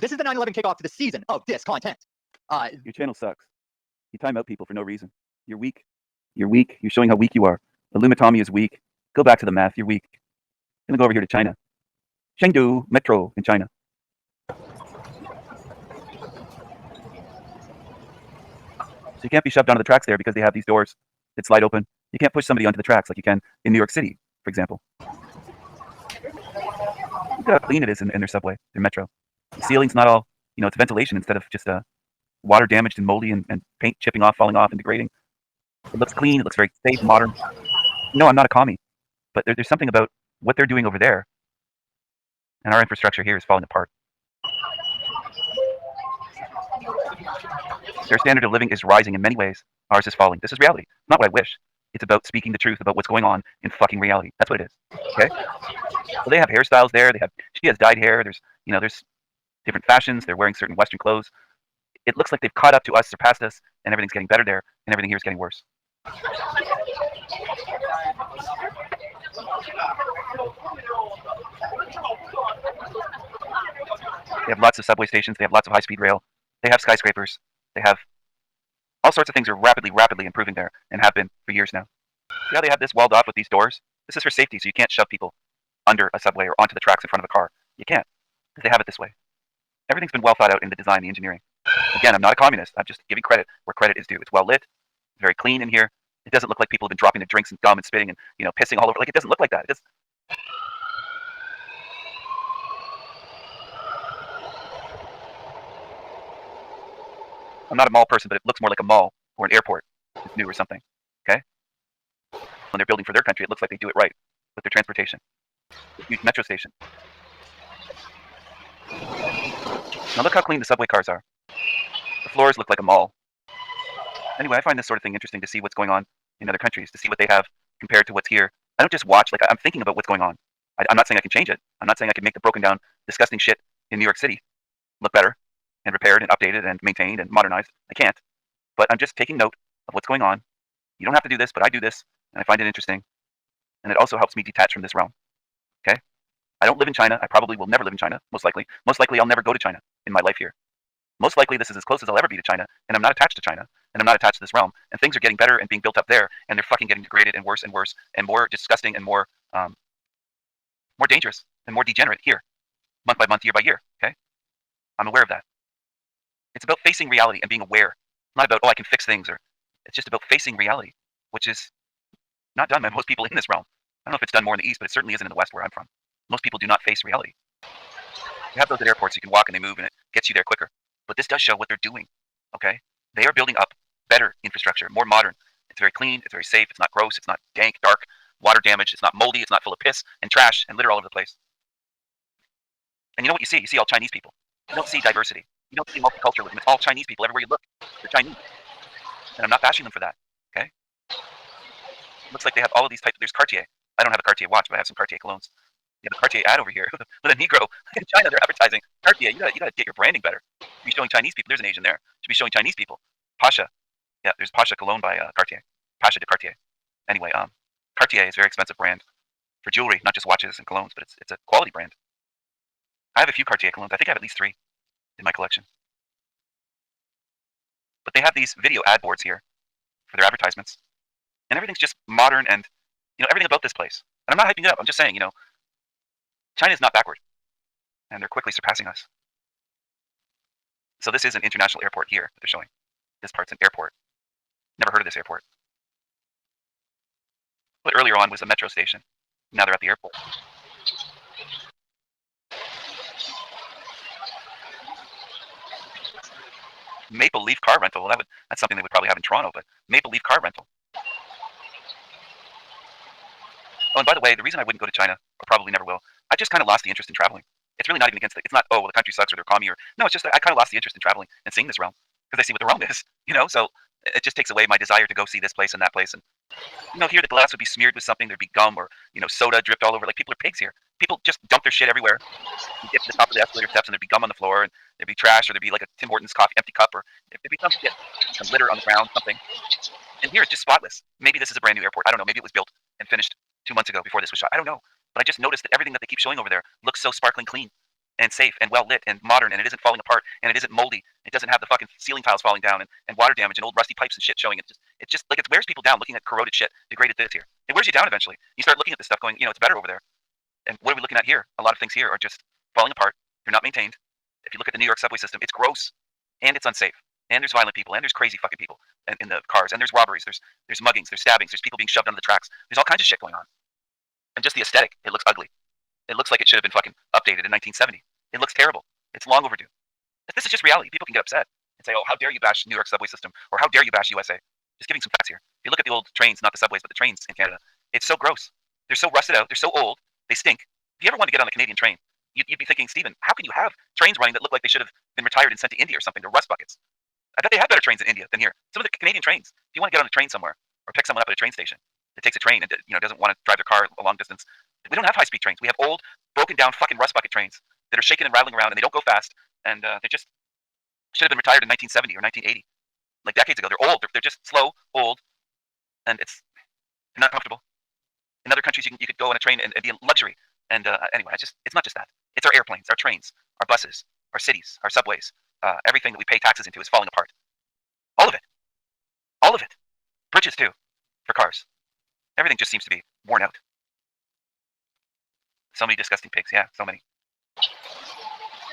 This is the 9/11 kickoff to the season of this content. Your channel sucks. You time out people for no reason. You're weak. You're weak. You're showing how weak you are. Illumitomy is weak. Go back to the math. You're weak. I'm gonna go over here to China. Chengdu Metro in China. So you can't be shoved onto the tracks there because they have these doors that slide open. You can't push somebody onto the tracks like you can in New York City, for example. Look at how clean it is in their subway, their metro. The ceiling's not all, it's ventilation instead of just water damaged and moldy and paint chipping off, falling off and degrading. It looks clean. It looks very safe, modern. No, I'm not a commie, but there's something about what they're doing over there, and our infrastructure here is falling apart. Their standard of living is rising in many ways. Ours is falling. This is reality. Not what I wish. It's about speaking the truth about what's going on in fucking reality. That's what it is. Okay? So they have hairstyles there. She has dyed hair. There's different fashions. They're wearing certain Western clothes. It looks like they've caught up to us, surpassed us, and everything's getting better there, and everything here is getting worse. They have lots of subway stations. They have lots of high-speed rail. They have skyscrapers. They have all sorts of things are rapidly improving there and have been for years now. See how they have this walled off with these doors? This is for safety, so you can't shove people under a subway or onto the tracks in front of a car. You can't, because they have it this way. Everything's been well thought out in the design, the engineering. Again, I'm not a communist. I'm just giving credit where credit is due. It's well lit. It's very clean in here. It doesn't look like people have been dropping their drinks and gum and spitting and pissing all over. Like, it doesn't look like that. It just... I'm not a mall person, but it looks more like a mall or an airport. It's new or something. Okay? When they're building for their country, it looks like they do it right with their transportation. Huge metro station. Now look how clean the subway cars are. The floors look like a mall. Anyway, I find this sort of thing interesting to see what's going on in other countries, to see what they have compared to what's here. I don't just watch, like, I'm thinking about what's going on. I'm not saying I can change it. I'm not saying I can make the broken down, disgusting shit in New York City look better and repaired and updated and maintained and modernized. I can't. But I'm just taking note of what's going on. You don't have to do this, but I do this, and I find it interesting. And it also helps me detach from this realm. Okay? I don't live in China. I probably will never live in China, most likely. Most likely I'll never go to China in my life here. Most likely this is as close as I'll ever be to China, and I'm not attached to China, and I'm not attached to this realm, and things are getting better and being built up there, and they're fucking getting degraded and worse, and more disgusting and more dangerous and more degenerate here, month by month, year by year, okay? I'm aware of that. It's about facing reality and being aware, not about, oh, I can fix things, or it's just about facing reality, which is not done by most people in this realm. I don't know if it's done more in the East, but it certainly isn't in the West where I'm from. Most people do not face reality. You have those at airports, you can walk and they move and it gets you there quicker. But this does show what they're doing, okay? They are building up better infrastructure, more modern. It's very clean, it's very safe, it's not gross, it's not dank, dark, water damaged, it's not moldy, it's not full of piss and trash and litter all over the place. And you know what you see? You see all Chinese people. You don't see diversity. You don't see multiculturalism. It's all Chinese people. Everywhere you look, they're Chinese. And I'm not bashing them for that, okay? Looks like they have all of these types. There's Cartier. I don't have a Cartier watch, but I have some Cartier colognes. You have a Cartier ad over here with a Negro in China. They're advertising Cartier. You gotta get your branding better. You should be showing Chinese people. There's an Asian there. You should be showing Chinese people. Pasha. Yeah, there's Pasha cologne by Cartier. Pasha de Cartier. Anyway, Cartier is a very expensive brand for jewelry, not just watches and colognes, but it's a quality brand. I have a few Cartier colognes. I think I have at least 3 in my collection. But they have these video ad boards here for their advertisements, and everything's just modern and everything about this place. And I'm not hyping it up. I'm just saying, China is not backward, and they're quickly surpassing us. So this is an international airport here that they're showing. This part's an airport. Never heard of this airport. But earlier on was a metro station. Now they're at the airport. Maple Leaf car rental. Well, that's something they would probably have in Toronto, but Maple Leaf car rental. Oh, and by the way, the reason I wouldn't go to China, or probably never will, I just kind of lost the interest in traveling. It's really not even against it. It's not, oh, well, the country sucks or they're commie, or no, it's just I kind of lost the interest in traveling and seeing this realm because I see what the realm is, so it just takes away my desire to go see this place and that place. And here the glass would be smeared with something. There'd be gum or soda dripped all over. Like, people are pigs here. People just dump their shit everywhere. You get to the top of the escalator steps and there'd be gum on the floor, and there'd be trash, or there'd be like a Tim Hortons coffee empty cup, or there'd be some shit, some litter on the ground, something. And here it's just spotless. Maybe this is a brand new airport. I don't know. Maybe it was built and finished 2 months ago before this was shot. I don't know. But I just noticed that everything that they keep showing over there looks so sparkling clean. and safe and well lit and modern, and it isn't falling apart, and it isn't moldy. It doesn't have the fucking ceiling tiles falling down and water damage and old rusty pipes and shit showing. It's just like it wears people down looking at corroded shit, degraded this here. It wears you down eventually. You start looking at this stuff going, it's better over there. And what are we looking at here? A lot of things here are just falling apart. They're not maintained. If you look at the New York subway system, it's gross and it's unsafe. And there's violent people and there's crazy fucking people in the cars, and there's robberies, there's muggings, there's stabbings, there's people being shoved under the tracks. There's all kinds of shit going on. And just the aesthetic, it looks ugly. It looks like it should have been fucking updated in 1970. It looks terrible. It's long overdue. This is just reality. People can get upset and say, oh, how dare you bash New York subway system, or how dare you bash USA. Just giving some facts here. If you look at the old trains, not the subways, but the trains in Canada, it's so gross. They're so rusted out. They're so old. They stink. If you ever want to get on a Canadian train, you'd be thinking, Stephen, how can you have trains running that look like they should have been retired and sent to India or something? They're rust buckets. I bet they have better trains in India than here. Some of the Canadian trains, if you want to get on a train somewhere or pick someone up at a train station that takes a train and doesn't want to drive their car a long distance, we don't have high-speed trains. We have old, broken down fucking rust bucket trains that are shaking and rattling around, and they don't go fast, and they just should have been retired in 1970 or 1980, like decades ago. They're old. They're just slow, old, and they're not comfortable. In other countries, you could go on a train and be in luxury. And anyway, it's not just that. It's our airplanes, our trains, our buses, our cities, our subways. Everything that we pay taxes into is falling apart. All of it. All of it. Bridges too, for cars. Everything just seems to be worn out. So many disgusting pigs. Yeah, so many.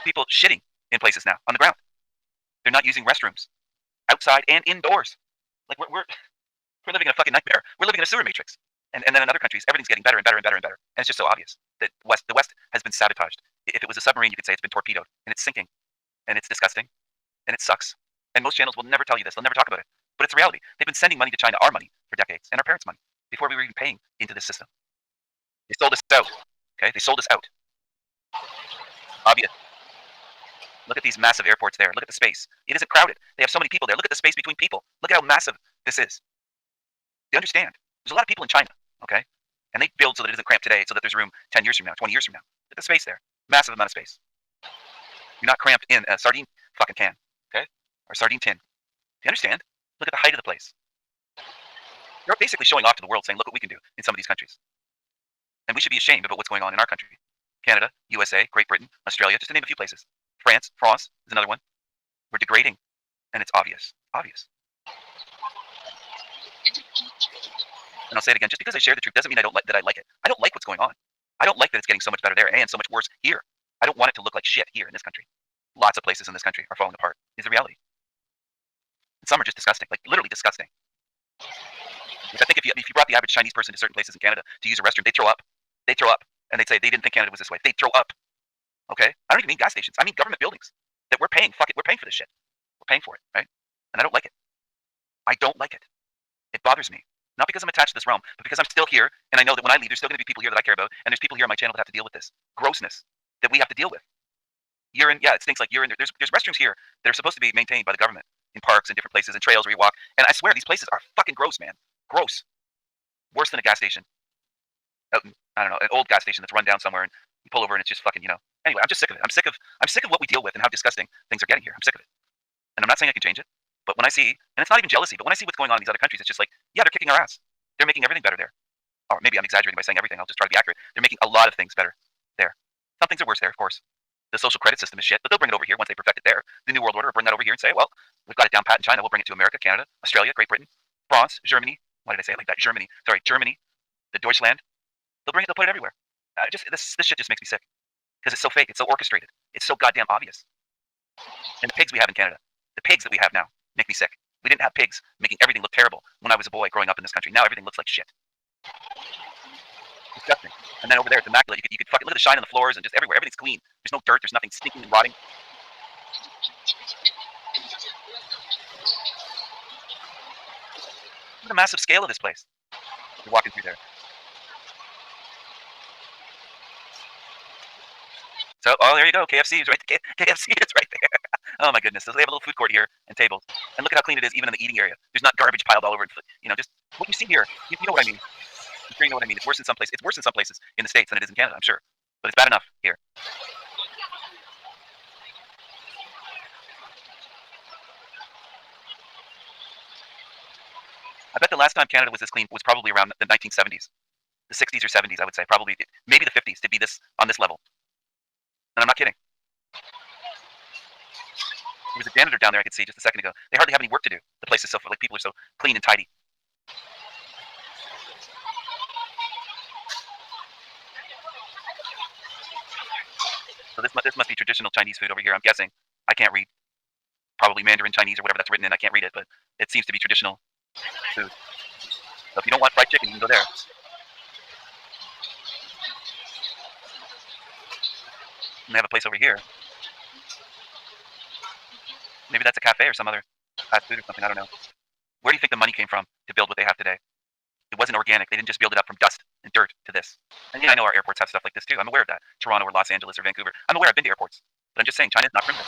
People shitting in places now, on the ground. They're not using restrooms, outside and indoors. Like we're living in a fucking nightmare. We're living in a sewer matrix. And then in other countries, everything's getting better and better and better and better. And it's just so obvious that the West has been sabotaged. If it was a submarine, you could say it's been torpedoed, and it's sinking, and it's disgusting, and it sucks. And most channels will never tell you this. They'll never talk about it. But it's a reality. They've been sending money to China, our money, for decades, and our parents' money, before we were even paying into this system. They sold us out. Okay? They sold us out. Obvious. Look at these massive airports there. Look at the space. It isn't crowded. They have so many people there. Look at the space between people. Look at how massive this is. They understand. There's a lot of people in China, okay? And they build so that it isn't cramped today, so that there's room 10 years from now, 20 years from now. Look at the space there. Massive amount of space. You're not cramped in a sardine fucking can, okay? Or sardine tin. Do you understand? Look at the height of the place. They're basically showing off to the world, saying, look what we can do in some of these countries. And we should be ashamed about what's going on in our country. Canada, USA, Great Britain, Australia, just to name a few places. France is another one. We're degrading, and it's obvious. Obvious. And I'll say it again, just because I share the truth doesn't mean I don't like it. I don't like what's going on. I don't like that it's getting so much better there and so much worse here. I don't want it to look like shit here in this country. Lots of places in this country are falling apart. Is the reality. And some are just disgusting, like literally disgusting. Which I think if you brought the average Chinese person to certain places in Canada to use a restroom, they'd throw up. They'd throw up. And they'd say they didn't think Canada was this way. They'd throw up. Okay? I don't even mean gas stations. I mean government buildings that we're paying. Fuck it. We're paying for this shit. We're paying for it, right? And I don't like it. I don't like it. It bothers me. Not because I'm attached to this realm, but because I'm still here, and I know that when I leave, there's still going to be people here that I care about, and there's people here on my channel that have to deal with this grossness that we have to deal with. Urine, yeah, it stinks like urine. There's restrooms here that are supposed to be maintained by the government in parks and different places and trails where you walk, and I swear these places are fucking gross, man. Gross. Worse than a gas station. Out in, I don't know, an old gas station that's run down somewhere, and you pull over and it's just fucking, Anyway, I'm just sick of it. I'm sick of what we deal with and how disgusting things are getting here. I'm sick of it. And I'm not saying I can change it, but when I see, and it's not even jealousy, but when I see what's going on in these other countries, it's just like, yeah, they're kicking our ass. They're making everything better there. Or maybe I'm exaggerating by saying everything. I'll just try to be accurate. They're making a lot of things better there. Some things are worse there, of course. The social credit system is shit, but they'll bring it over here once they perfect it there. The New World Order will bring that over here and say, well, we've got it down pat in China. We'll bring it to America, Canada, Australia, Great Britain, France, Germany. Why did I say it like that? Germany. Sorry, Germany. The Deutschland. They'll put it everywhere. This shit just makes me sick. Because it's so fake. It's so orchestrated. It's so goddamn obvious. And the pigs we have in Canada, the pigs that we have now, make me sick. We didn't have pigs making everything look terrible when I was a boy growing up in this country. Now everything looks like shit. Disgusting. And then over there, it's immaculate. You could fucking look at the shine on the floors and just everywhere. Everything's clean. There's no dirt. There's nothing stinking and rotting. Look at the massive scale of this place. You're walking through there. So, oh, there you go. KFC is right there. KFC is right there. Oh my goodness. So they have a little food court here and tables. And look at how clean it is, even in the eating area. There's not garbage piled all over it. Just what you see here. You know what I mean. I'm sure you know what I mean. It's worse in some places. It's worse in some places in the States than it is in Canada, I'm sure. But it's bad enough here. I bet the last time Canada was this clean was probably around the 1970s. The 60s or 70s, I would say. Probably, maybe the 50s to be this on this level. And I'm not kidding. was a janitor down there I could see just a second ago. They hardly have any work to do. The place is so like people are so clean and tidy. So this must be traditional Chinese food over here. I'm guessing. I can't read. Probably Mandarin Chinese or whatever that's written in. I can't read it, but it seems to be traditional food. So if you don't want fried chicken, you can go there. And they have a place over here. Maybe that's a cafe or some other fast food or something. I don't know. Where do you think the money came from to build what they have today? It wasn't organic. They didn't just build it up from dust and dirt to this. And yeah, I know our airports have stuff like this too. I'm aware of that. Toronto or Los Angeles or Vancouver. I'm aware. I've been to airports. But I'm just saying China's not primitive.